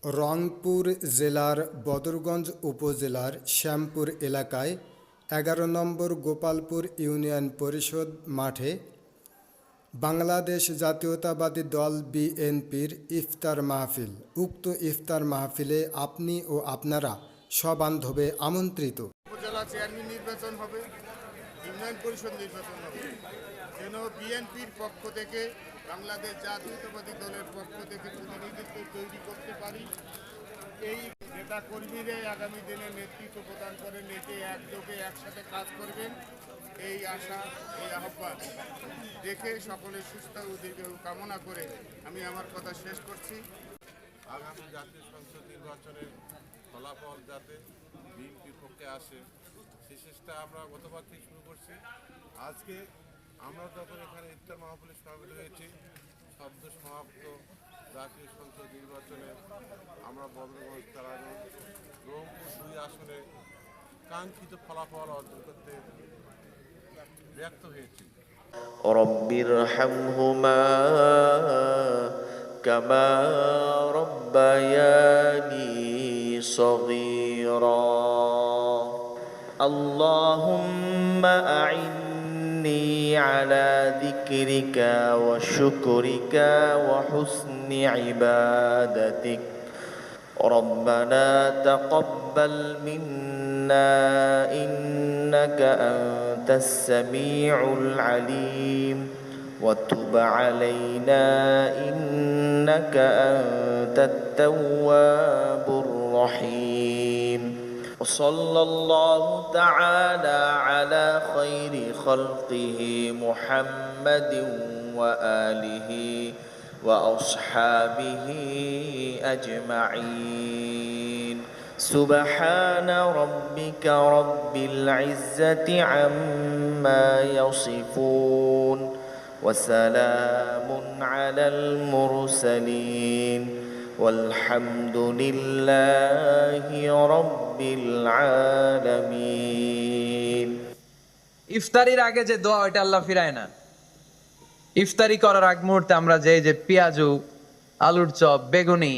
রংপুর জেলার বদরগঞ্জ উপজেলার শ্যামপুর এলাকায় ১১ নম্বর গোপালপুর ইউনিয়ন পরিষদ মাঠে বাংলাদেশ জাতীয়তাবাদী দল বিএনপির ইফতার মাহফিল। উক্ত ইফতার মাহফিলে আপনি ও আপনারা সবান্ধবে আমন্ত্রিত। উপজেলা চেয়ারম্যান নির্বাচন হবে, ইউনিয়ন পরিষদ নির্বাচন হবে, যেন বিএনপির পক্ষ থেকে বাংলাদেশ জাতীয়তাবাদী দলের পক্ষ থেকে প্রতিনিধিত্ব তৈরি করতে পারি। এই নেতা কর্মীরা আগামী দিনে নেতৃত্ব প্রদান করেন, এতে একযোগে একসাথে কাজ করবেন, এই আশা, এই আহ্বান দেখে সকলের সুস্থ ও দীর্ঘায়ু কামনা করে আমি আমার কথা শেষ করছি। আগামী জাতীয় সংসদ নির্বাচনের ফলাফল যাতে বিএনপির পক্ষে আসে সে চেষ্টা আমরা গতবার থেকে শুরু করছি। আজকে আমরা যখন এখানে ইফতার মাহফিলে সামিল হয়েছি, সদ্য সমাপ্ত জাতীয় সংসদ নির্বাচনে আমরা বদরগঞ্জ তারাগঞ্জ রংপুর ২ আসনে কাঙ্ক্ষিত ফলাফল অর্জন করতে ব্যর্থ হয়েছি। রব্বিরহামহুমা কামা রব্বায়ানি সগীরা। আল্লাহুম্মা আইন্নি আলা যিকরিকা ওয়া শুকরিকা ওয়া হুসনি ইবাদাতিক। ربنا تقبل منا إنك أنت السميع العليم وتب علينا إنك أنت التواب الرحيم. وصلى الله تعالى على خير خلقه محمد وآله وأصحابه أجمعين. سبحان ربك رب العزة عما يصفون وسلام على المرسلين والحمد لله رب العالمين. ইফতারির আগে যে দোয়া ওইটা আল্লাহ ফিরায় না। ইফতারি করার আগ মুহূর্তে আমরা যে পেঁয়াজু, আলুর চপ, বেগুনি,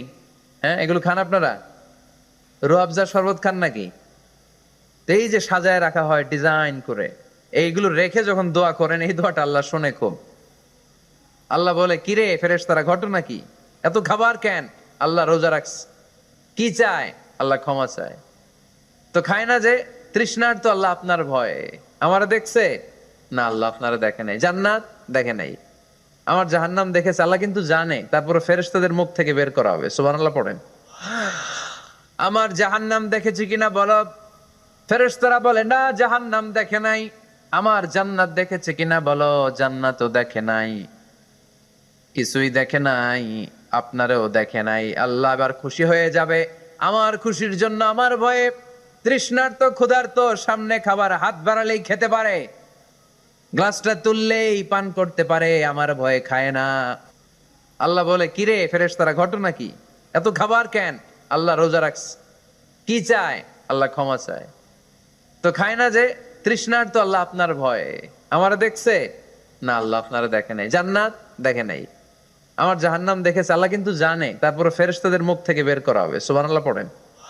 এগুলো খান আপনারা? রুয়াবজা শরবত খান নাকি? এই যে সাজায় রাখা হয় ডিজাইন করে, এইগুলো রেখে যখন দোয়া করেন, এই দোয়াটা আল্লাহ শোনে খুব। আল্লাহ বলে, কিরে ফেরেশতারা, ঘটনা কি? এত খাবার কেন? আল্লাহ রোজা রাখস। কি চায়? আল্লাহ ক্ষমা চায়। তো খায় না যে তৃষ্ণার, তো আল্লাহ আপনার ভয়ে। আমারা দেখছে না, আল্লাহ আপনারা দেখে নাই। জান্নাত দেখে নাই, আমার জাহান্নাম দেখেছে আল্লাহ কিন্তু জানে। তারপরে ফেরেশতাদের মুখ থেকে বের করা হবে। সুবহানাল্লাহ পড়েন। আমার জাহান্নাম দেখেছি কিনা বলো? ফেরেশতারা বলে না, জাহান্নাম দেখে নাই। আমার জান্নাত দেখেছে কিনা বলো? জান্নাতও দেখে নাই, কিছুই দেখে নাই, আপনারও দেখে নাই। আল্লাহ এবার খুশি হয়ে যাবে। আমার খুশির জন্য আমার ভয়ে তৃষ্ণার্ত ক্ষুধার্ত সামনে খাবার হাত বাড়ালেই খেতে পারে, গ্লাসটা তুললেই পান করতে পারে, আমার ভয়ে খায় না। আল্লাহ বলে, কিরে ফেরেশতারা, ঘটনা কি? এত খাবার কেন? আল্লাহ রোজা রাখস। কি চায়? আল্লাহ ক্ষমা চায়। তো খায় না যে তৃষ্ণার, তো আল্লাহ আপনার ভয়ে। আমারা দেখছে না, আল্লাহ আপনারা দেখে নাই। জান্নাত দেখে নাই, আমার জাহান্নাম দেখেছে আল্লাহ কিন্তু জানে। তারপরে ফেরেশতাদের মুখ থেকে বের করা হবে। সুবহানাল্লাহ পড়েন।